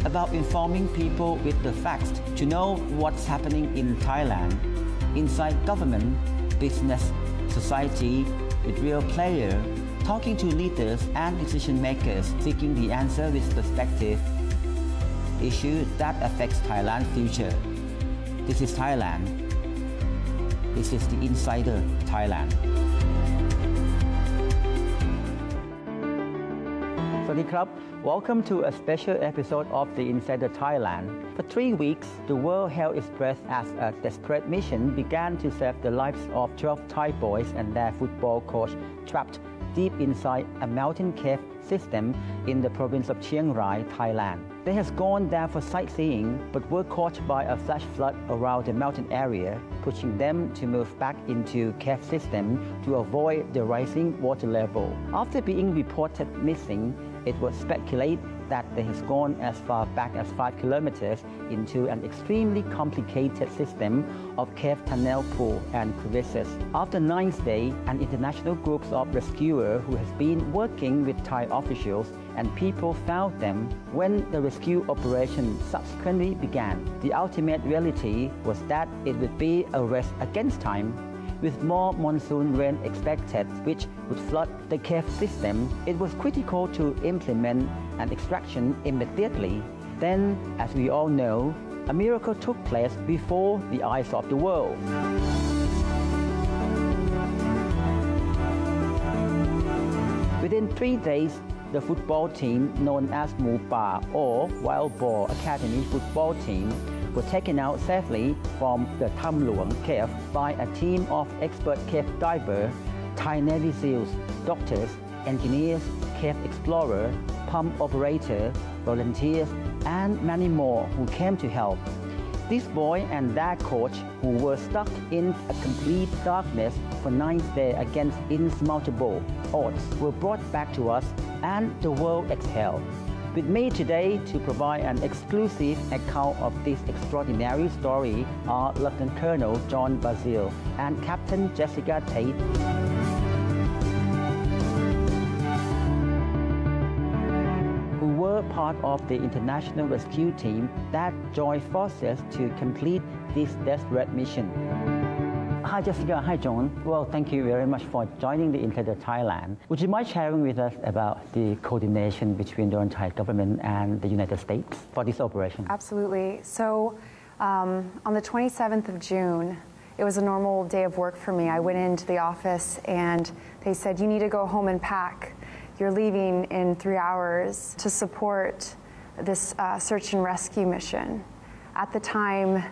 about informing people with the facts to know what's happening in Thailand, inside government, business, society, with real players, talking to leaders and decision makers, seeking the answer with perspective, issues that affects Thailand's future. This is Thailand. This is the Insider Thailand. สวัสดีครับ Welcome to a special episode of the Insider Thailand. For 3 weeks, the world held its breath as a desperate mission began to save the lives of 12 Thai boys and their football coach trapped deep inside a mountain cave system in the province of Chiang Rai, Thailand. They had gone there for sightseeing but were caught by a flash flood around the mountain area, pushing them to move back into cave system to avoid the rising water level. After being reported missing, it was speculated that they had gone as far back as 5 kilometers into an extremely complicated system of cave tunnel pool and crevices. After 9th day, an international group of rescuers who has been working with Thai officials and people found them when the rescue operation subsequently began. The ultimate reality was that it would be a race against time. With more monsoon rain expected, which would flood the cave system, it was critical to implement an extraction immediately. Then, as we all know, a miracle took place before the eyes of the world. Within 3 days, the football team known as Mu Pa or Wild Boar Academy football team were taken out safely from the Tham Luang Caves by a team of expert cave divers, Thai Navy SEALs, doctors, engineers, cave explorers, pump operators, volunteers, and many more who came to help. This boy and their coach, who were stuck in a complete darkness for 9 days against insurmountable odds, were brought back to us and the world exhaled. With me today to provide an exclusive account of this extraordinary story are Lieutenant Colonel John Baseel and Captain Jessica Tait, who were part of the international rescue team that joined forces to complete this desperate mission. Hi Jessica, hi John. Well, thank you very much for joining the Insider Thailand. Would you mind sharing with us about the coordination between the Thai government and the United States for this operation? Absolutely. So on the 27th of June, it was a normal day of work for me. I went into the office and they said, you need to go home and pack. You're leaving in 3 hours to support this search and rescue mission. At the time,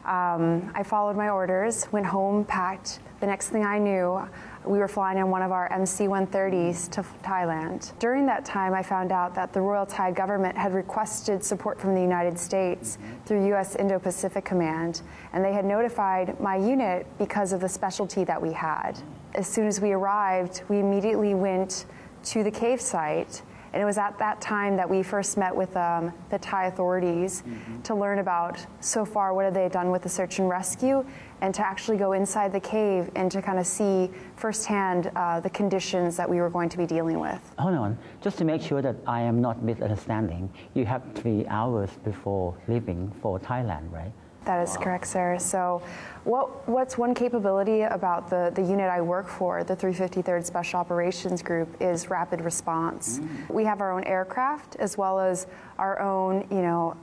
I followed my orders, went home, packed. The next thing I knew, we were flying in one of our MC-130s to Thailand. During that time, I found out that the Royal Thai government had requested support from the United States through U.S. Indo-Pacific Command, and they had notified my unit because of the specialty that we had. As soon as we arrived, we immediately went to the cave site. And it was at that time that we first met with the Thai authorities to learn about, so far, what have they done with the search and rescue, and to actually go inside the cave and to kind of see firsthand the conditions that we were going to be dealing with. Hold on, just to make sure that I am not misunderstanding, you have 3 hours before leaving for Thailand, right? That is correct, sir. So what's one capability about the unit I work for, the 353rd Special Operations Group, is rapid response. We have our own aircraft as well as our own,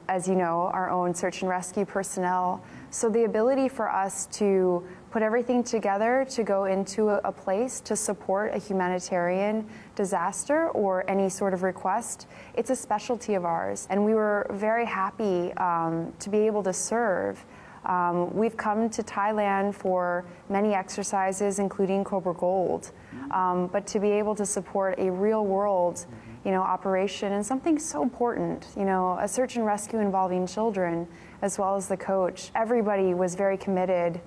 as you know, our own search and rescue personnel. So the ability for us to put everything together to go into a place to support a humanitarian disaster or any sort of request, it's a specialty of ours. And we were very happy to be able to serve. We've come to Thailand for many exercises, including Cobra Gold, but to be able to support a real world operation and something so important, a search and rescue involving children as well as the coach. Everybody was very committed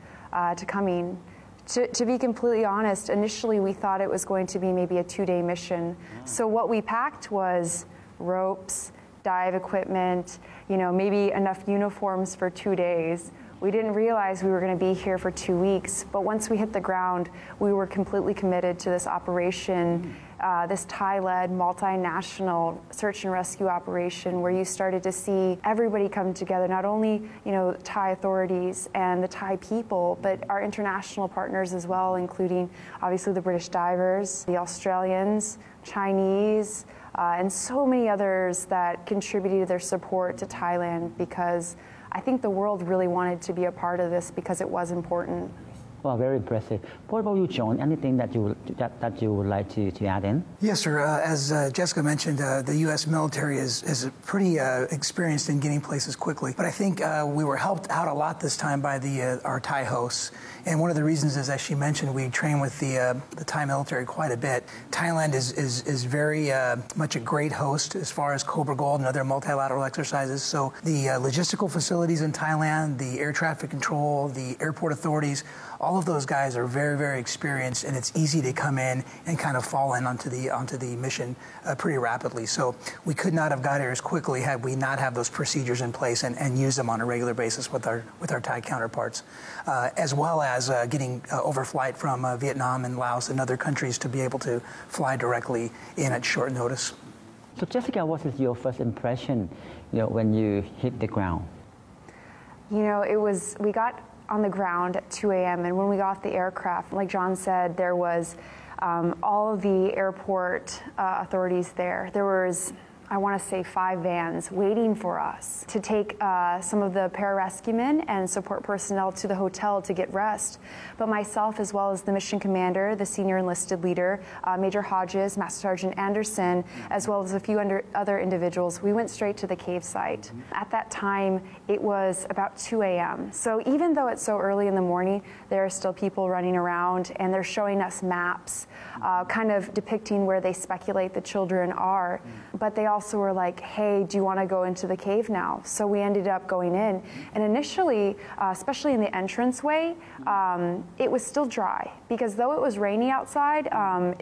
to coming. To be completely honest, initially we thought it was going to be maybe a 2-day mission. So what we packed was ropes, dive equipment, maybe enough uniforms for 2 days. We didn't realize we were going to be here for 2 weeks, but once we hit the ground, we were completely committed to this operation this Thai-led multinational search and rescue operation where you started to see everybody come together, not only Thai authorities and the Thai people, but our international partners as well, including obviously the British divers, the Australians, Chinese, and so many others that contributed their support to Thailand, because I think the world really wanted to be a part of this because it was important. Well, very impressive. What about you, John? Anything that you would like to add in? Yes, sir. As Jessica mentioned, the U.S. military is pretty experienced in getting places quickly. But I think we were helped out a lot this time by our Thai hosts. And one of the reasons is, as she mentioned, we train with the Thai military quite a bit. Thailand is very much a great host as far as Cobra Gold and other multilateral exercises. So the logistical facilities in Thailand, the air traffic control, the airport authorities, all of those guys are very, very experienced, and it's easy to come in and kind of fall in onto the mission pretty rapidly. So we could not have got here as quickly had we not have those procedures in place and use them on a regular basis with our Thai counterparts, as well as getting overflight from Vietnam and Laos and other countries to be able to fly directly in at short notice. So Jessica, what is your first impression, when you hit the ground? We got on the ground at 2 a.m. and when we got off the aircraft, like John said, there was all of the airport authorities there. There was, I want to say, 5 vans waiting for us to take some of the pararescuemen and support personnel to the hotel to get rest. But myself, as well as the mission commander, the senior enlisted leader, Major Hodges, Master Sergeant Anderson, as well as a few other individuals, we went straight to the cave site. At that time, it was about 2 a.m. So even though it's so early in the morning, there are still people running around, and they're showing us maps, kind of depicting where they speculate the children are. But they also were like, hey, do you want to go into the cave now? So we ended up going in. And initially, especially in the entranceway, it was still dry, because though it was rainy outside,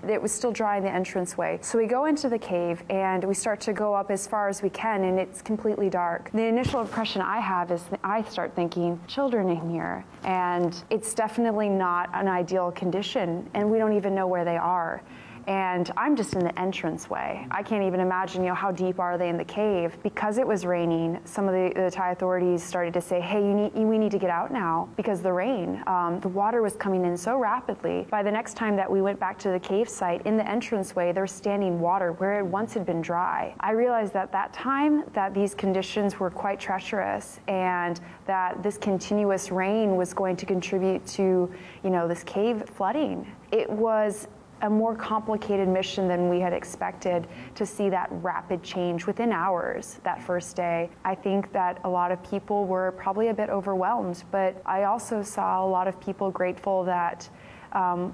it was still dry in the entranceway. So we go into the cave and we start to go up as far as we can, and it's completely dark. The initial impression I have is I start thinking, children in here, and it's definitely not an ideal condition, and we don't even know where they are. And I'm just in the entranceway. I can't even imagine, how deep are they in the cave. Because it was raining, some of the Thai authorities started to say, hey, we need to get out now because the rain. The water was coming in so rapidly. By the next time that we went back to the cave site, in the entranceway, there was standing water where it once had been dry. I realized at that time that these conditions were quite treacherous, and that this continuous rain was going to contribute to, this cave flooding. It was a more complicated mission than we had expected to see that rapid change within hours that first day. I think that a lot of people were probably a bit overwhelmed, but I also saw a lot of people grateful that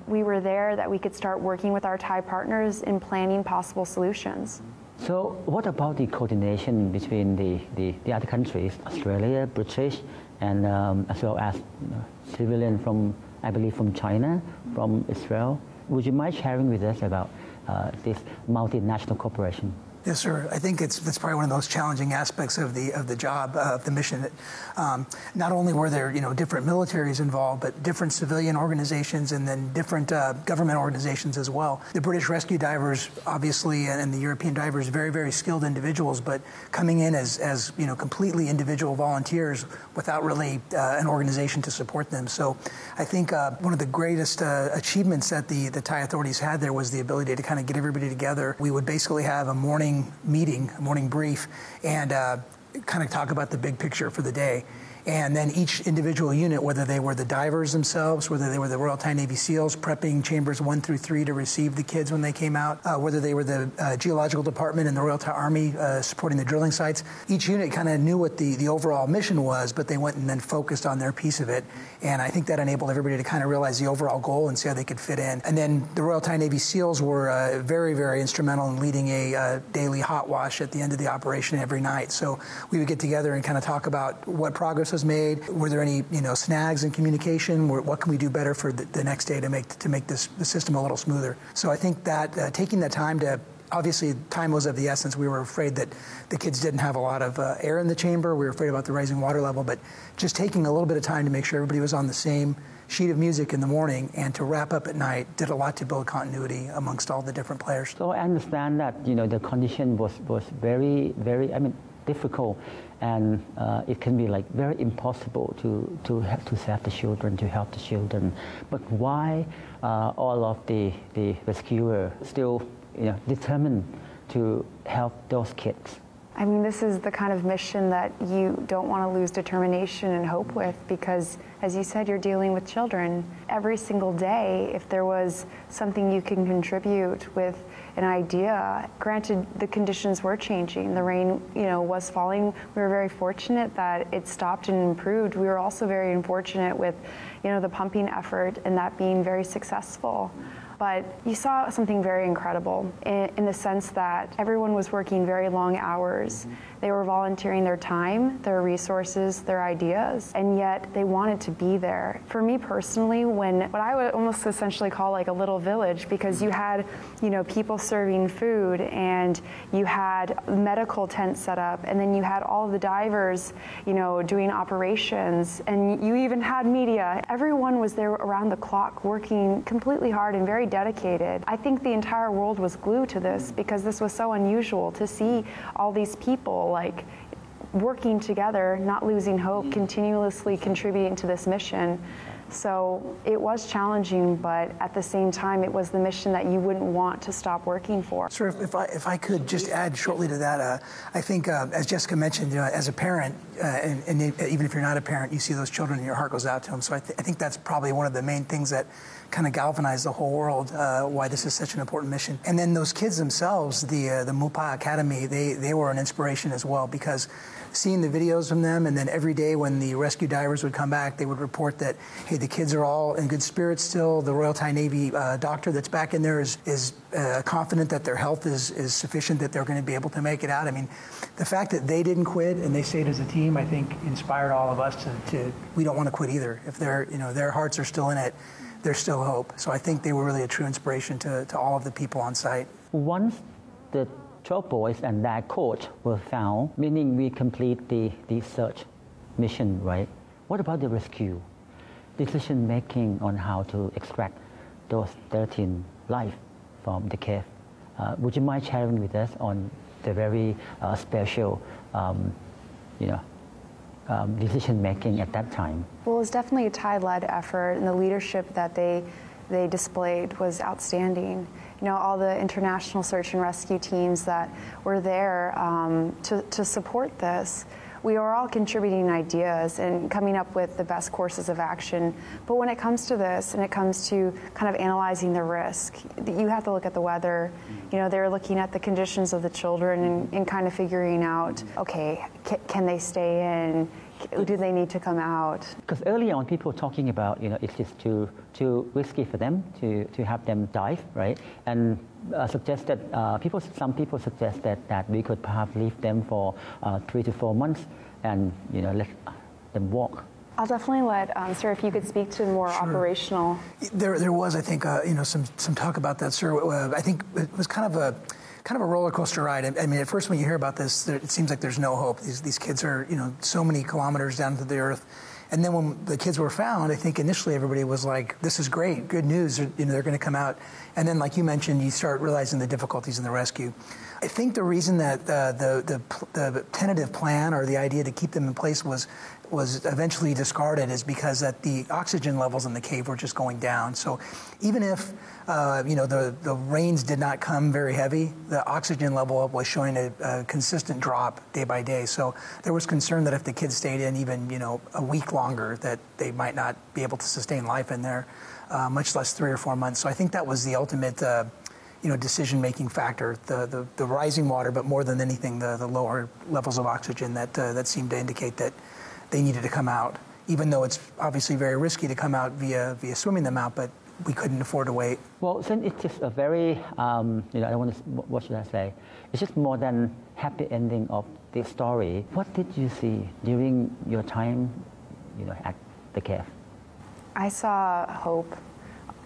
we were there, that we could start working with our Thai partners in planning possible solutions. So what about the coordination between the other countries, Australia, British, and as well as civilian from, I believe, from China, from Israel? Would you mind sharing with us about this multinational cooperation? Yes, sir. I think that's probably one of the most challenging aspects of the job of the mission. Not only were there different militaries involved, but different civilian organizations and then different government organizations as well. The British rescue divers, obviously, and the European divers, very, very skilled individuals, but coming in as completely individual volunteers without really an organization to support them. So I think one of the greatest achievements that the Thai authorities had there was the ability to kind of get everybody together. We would basically have a morning meeting, a morning brief, and kind of talk about the big picture for the day. And then each individual unit, whether they were the divers themselves, whether they were the Royal Thai Navy SEALs prepping chambers 1 through 3 to receive the kids when they came out, whether they were the Geological Department and the Royal Thai Army supporting the drilling sites, each unit kind of knew what the overall mission was, but they went and then focused on their piece of it. And I think that enabled everybody to kind of realize the overall goal and see how they could fit in. And then the Royal Thai Navy SEALs were very, very instrumental in leading a daily hot wash at the end of the operation every night. So we would get together and kind of talk about what progress was made. Were there any snags in communication? What can we do better for the next day to make the system a little smoother? So I think that taking that time to, obviously time was of the essence. We were afraid that the kids didn't have a lot of air in the chamber. We were afraid about the rising water level, but just taking a little bit of time to make sure everybody was on the same sheet of music in the morning and to wrap up at night did a lot to build continuity amongst all the different players. So I understand that the condition was very, very, difficult, and it can be like very impossible to save the children, to help the children. But why all of the rescuers still determined to help those kids? I mean, this is the kind of mission that you don't want to lose determination and hope with, because, as you said, you're dealing with children. Every single day, if there was something you can contribute with an idea, granted, the conditions were changing. The rain, was falling. We were very fortunate that it stopped and improved. We were also very unfortunate with, the pumping effort and that being very successful. But you saw something very incredible in the sense that everyone was working very long hours. They were volunteering their time, their resources, their ideas, and yet they wanted to be there. For me personally, what I would almost essentially call like a little village, because you had, people serving food, and you had medical tents set up, and then you had all of the divers, doing operations, and you even had media. Everyone was there around the clock working completely hard and very dedicated. I think the entire world was glued to this because this was so unusual to see all these people like working together, not losing hope, continuously contributing to this mission. So it was challenging, but at the same time, it was the mission that you wouldn't want to stop working for. Sir, if I could just add shortly to that, I think, as Jessica mentioned, as a parent, and even if you're not a parent, you see those children and your heart goes out to them. So I think that's probably one of the main things that kind of galvanized the whole world, why this is such an important mission. And then those kids themselves, the Mupa Academy, they were an inspiration as well, because seeing the videos from them, and then every day when the rescue divers would come back, they would report that, hey, the kids are all in good spirits still. The Royal Thai Navy doctor that's back in there is confident that their health is sufficient, that they're going to be able to make it out. I mean, the fact that they didn't quit and they stayed as a team, I think, inspired all of us to we don't want to quit either. If their hearts are still in it, there's still hope. So I think they were really a true inspiration to all of the people on site. Once the 12 boys and their coach were found, meaning we complete the search mission, right? What about the rescue? Decision making on how to extract those 13 life from the cave. Would you mind sharing with us on the very special, decision making at that time? Well, it was definitely a Thai-led effort, and the leadership that they displayed was outstanding. All the international search and rescue teams that were there to support this, we were all contributing ideas and coming up with the best courses of action. But when it comes to this, and it comes to kind of analyzing the risk, you have to look at the weather. They're looking at the conditions of the children and kind of figuring out, okay, can they stay in? Do they need to come out? Because early on, people were talking about, it's just too risky for them to have them dive, right? And some people suggested that we could perhaps leave them for 3 to 4 months and, let them walk. I'll definitely let, sir, if you could speak to more operational. There was, I think, some talk about that, sir. I think it was kind of a roller coaster ride. I mean, at first when you hear about this, it seems like there's no hope. These kids are, so many kilometers down to the earth. And then when the kids were found, I think initially everybody was like, this is great, good news, they're going to come out. And then, like you mentioned, you start realizing the difficulties in the rescue. I think the reason that the tentative plan or the idea to keep them in place was eventually discarded is because that the oxygen levels in the cave were just going down. So even if the rains did not come very heavy, the oxygen level was showing a consistent drop day by day. So there was concern that if the kids stayed in even a week longer, that they might not be able to sustain life in there, much less 3 or 4 months. So I think that was the ultimate decision-making factor, the rising water, but more than anything, the lower levels of oxygen that seemed to indicate that they needed to come out, even though it's obviously very risky to come out via swimming them out, but we couldn't afford to wait. Well, since it's just a very, what should I say? It's just more than happy ending of the story. What did you see during your time, at the cave? I saw hope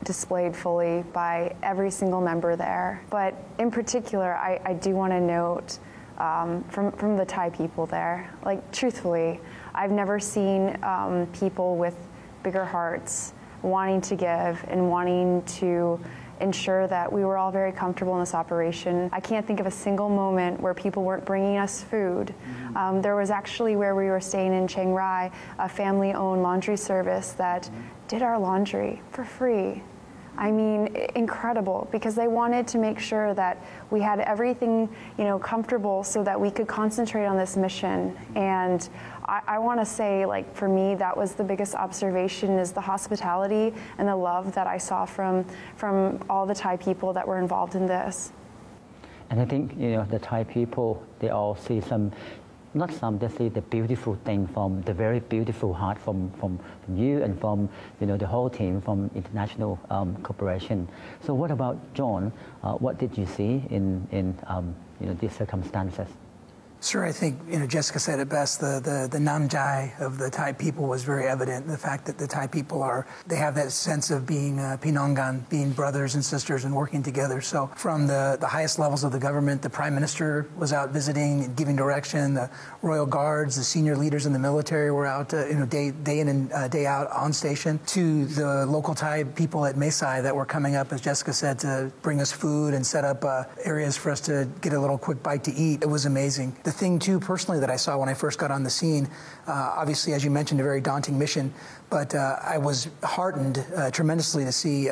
displayed fully by every single member there. But in particular, I do want to note from the Thai people there, like truthfully, I've never seen people with bigger hearts wanting to give and wanting to ensure that we were all very comfortable in this operation. I can't think of a single moment where people weren't bringing us food. There was actually, where we were staying in Chiang Rai, a family-owned laundry service that did our laundry for free. I mean, incredible, because they wanted to make sure that we had everything, comfortable so that we could concentrate on this mission. And I want to say, like, for me, that was the biggest observation, is the hospitality and the love that I saw from all the Thai people that were involved in this. And I think, the Thai people, they all see they see the beautiful thing from the very beautiful heart from you and from, the whole team from International Corporation. So what about John? What did you see in these circumstances? Sure, I think Jessica said it best. The namjai of the Thai people was very evident. The fact that the Thai people they have that sense of being pinongan, being brothers and sisters and working together. So from the highest levels of the government, the Prime Minister was out visiting and giving direction. The Royal Guards, the senior leaders in the military were out day in and day out on station. To the local Thai people at Mesai that were coming up, as Jessica said, to bring us food and set up areas for us to get a little quick bite to eat. It was amazing. The thing, too, personally, that I saw when I first got on the scene, obviously, as you mentioned, a very daunting mission, but I was heartened tremendously to see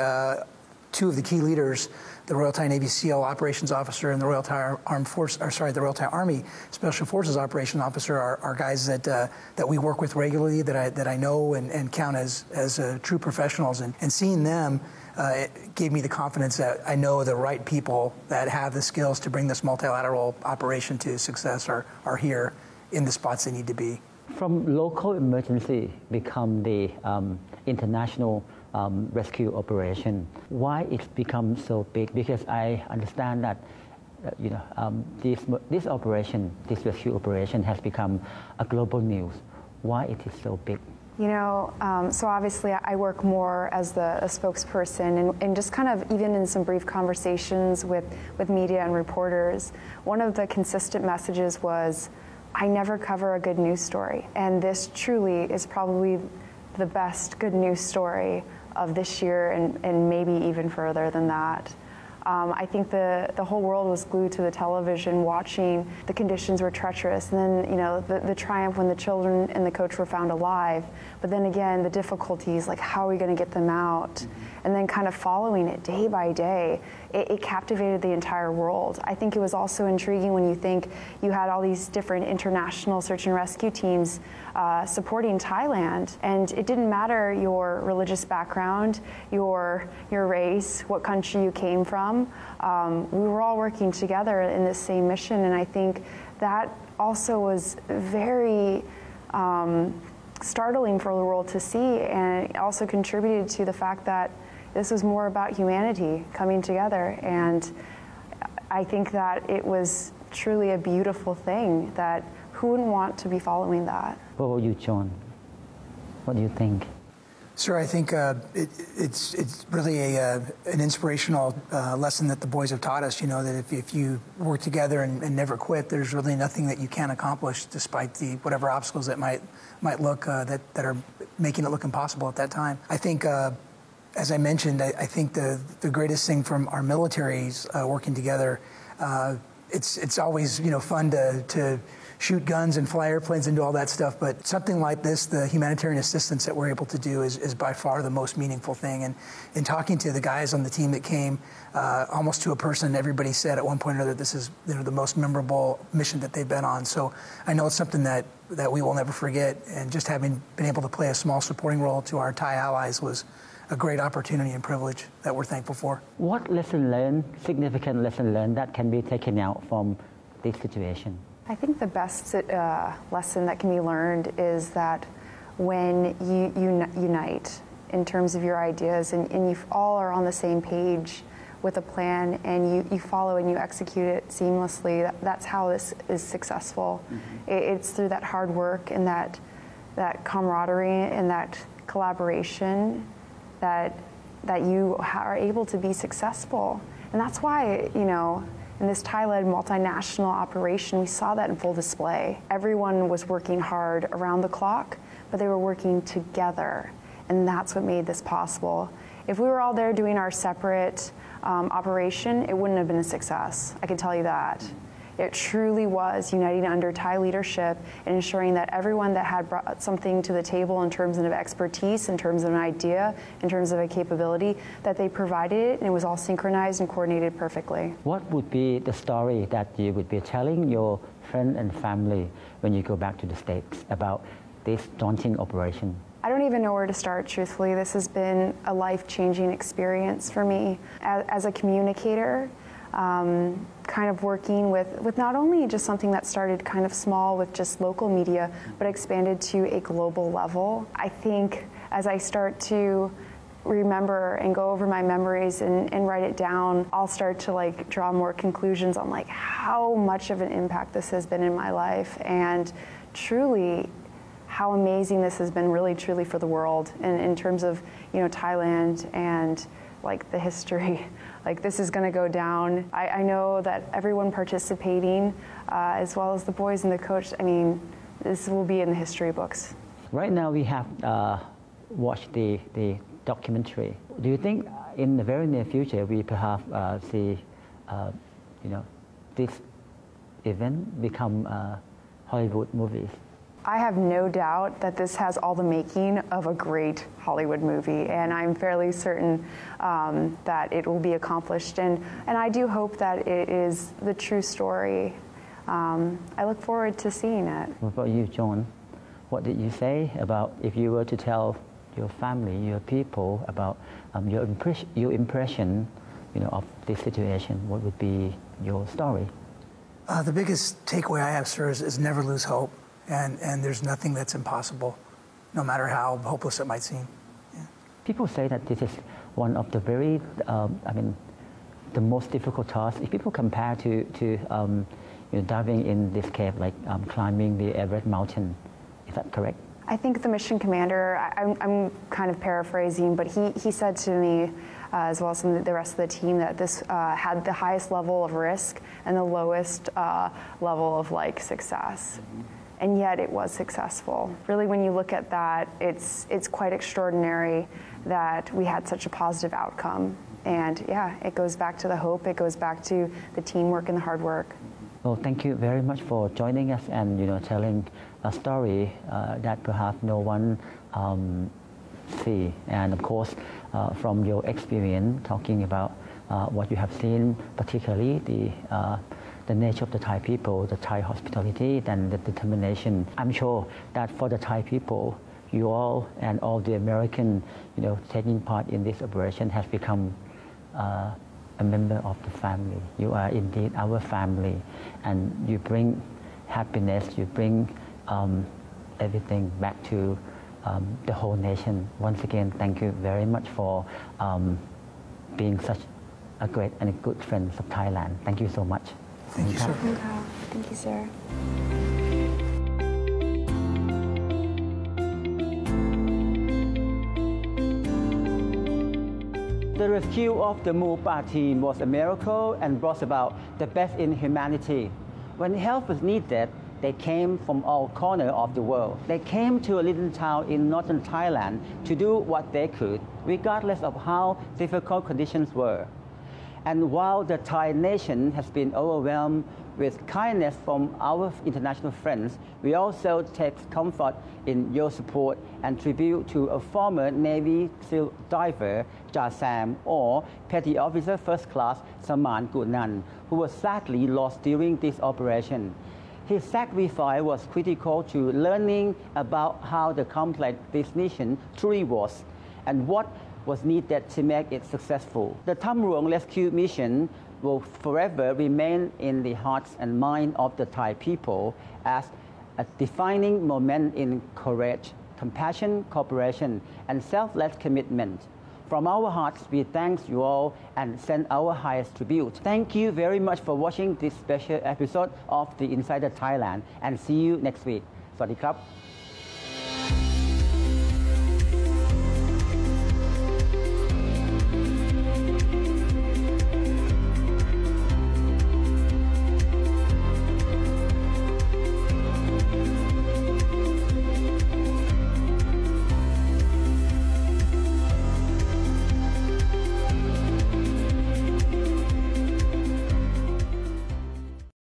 two of the key leaders, the Royal Thai Navy SEAL Operations Officer and the Royal Thai the Royal Thai Army Special Forces Operations Officer, are guys that we work with regularly, that I know and count as true professionals, and seeing them. It gave me the confidence that I know the right people that have the skills to bring this multilateral operation to success are here in the spots they need to be. From local emergency become the international rescue operation. Why it's become so big? Because I understand that this operation, this rescue operation, has become a global news. Why it is so big? So obviously I work more as a spokesperson and just kind of even in some brief conversations with media and reporters, one of the consistent messages was, I never cover a good news story. And this truly is probably the best good news story of this year and maybe even further than that. I think the whole world was glued to the television watching. The conditions were treacherous, and then the triumph when the children and the coach were found alive, but then again the difficulties, like how are we going to get them out, and then kind of following it day by day. It captivated the entire world. I think it was also intriguing when you think you had all these different international search and rescue teams supporting Thailand, and it didn't matter your religious background, your race, what country you came from. We were all working together in this same mission, and I think that also was very startling for the world to see, and it also contributed to the fact that this was more about humanity coming together. And I think that it was truly a beautiful thing, that who wouldn't want to be following that? What about you, John? What do you think? Sir, I think it's really an inspirational lesson that the boys have taught us, that if you work together and never quit, there's really nothing that you can't accomplish despite whatever obstacles that might look that are making it look impossible at that time. I think, as I mentioned, I think the greatest thing from our militaries working together, it's always fun to shoot guns and fly airplanes and do all that stuff, but something like this, the humanitarian assistance that we're able to do is by far the most meaningful thing. And in talking to the guys on the team that came, almost to a person, everybody said at one point or another, this is the most memorable mission that they've been on. So I know it's something that we will never forget, and just having been able to play a small supporting role to our Thai allies was a great opportunity and privilege that we're thankful for. What lesson learned, significant lesson learned, that can be taken out from this situation? I think the best lesson that can be learned is that when you unite in terms of your ideas and you all are on the same page with a plan and you follow and you execute it seamlessly, that's how this is successful. Mm-hmm. It's through that hard work and that camaraderie and that collaboration that you are able to be successful. And that's why, in this Thai-led multinational operation, we saw that in full display. Everyone was working hard around the clock, but they were working together. And that's what made this possible. If we were all there doing our separate operation, it wouldn't have been a success. I can tell you that. It truly was uniting under Thai leadership and ensuring that everyone that had brought something to the table in terms of expertise, in terms of an idea, in terms of a capability, that they provided it, and it was all synchronized and coordinated perfectly. What would be the story that you would be telling your friends and family when you go back to the States about this daunting operation? I don't even know where to start, truthfully. This has been a life-changing experience for me. As a communicator, kind of working with not only just something that started kind of small with just local media, but expanded to a global level. I think as I start to remember and go over my memories and write it down, I'll start to draw more conclusions on how much of an impact this has been in my life, and truly how amazing this has been really truly for the world in terms of Thailand and the history. This is going to go down. I know that everyone participating, as well as the boys and the coach, this will be in the history books. Right now we have watched the documentary. Do you think in the very near future we perhaps see this event become Hollywood movies? I have no doubt that this has all the making of a great Hollywood movie, and I'm fairly certain that it will be accomplished, and I do hope that it is the true story. I look forward to seeing it. What about you, John? What did you say about if you were to tell your family, your people about your impression of this situation? What would be your story? The biggest takeaway I have, sir, is never lose hope. And there's nothing that's impossible, no matter how hopeless it might seem. Yeah. People say that this is one of the very, the most difficult tasks. If people compare to diving in this cave, climbing the Everest mountain, is that correct? I think the mission commander, I'm kind of paraphrasing, but he said to me, as well as the rest of the team, that this had the highest level of risk and the lowest level of success. Mm-hmm. And yet it was successful. Really, when you look at that, it's quite extraordinary that we had such a positive outcome. And yeah, it goes back to the hope, it goes back to the teamwork and the hard work. Well, thank you very much for joining us and telling a story that perhaps no one see. And of course, from your experience, talking about what you have seen, particularly the nature of the Thai people, the Thai hospitality, and the determination. I'm sure that for the Thai people, you all and all the American, taking part in this operation has become a member of the family. You are indeed our family, and you bring happiness, you bring everything back to the whole nation. Once again, thank you very much for being such a great and a good friend of Thailand. Thank you so much. Thank you, sir. Thank you, sir. The rescue of the Mupa team was a miracle and brought about the best in humanity. When help was needed, they came from all corners of the world. They came to a little town in northern Thailand to do what they could, regardless of how difficult conditions were. And while the Thai nation has been overwhelmed with kindness from our international friends, we also take comfort in your support and tribute to a former Navy SEAL diver, Jasam, or Petty Officer First Class Saman Gunan, who was sadly lost during this operation. His sacrifice was critical to learning about how the complex this mission truly was and what was needed to make it successful. The Tham Luang rescue mission will forever remain in the hearts and minds of the Thai people as a defining moment in courage, compassion, cooperation, and selfless commitment. From our hearts, we thank you all and send our highest tribute. Thank you very much for watching this special episode of the Insider Thailand, and see you next week. สวัสดีครับ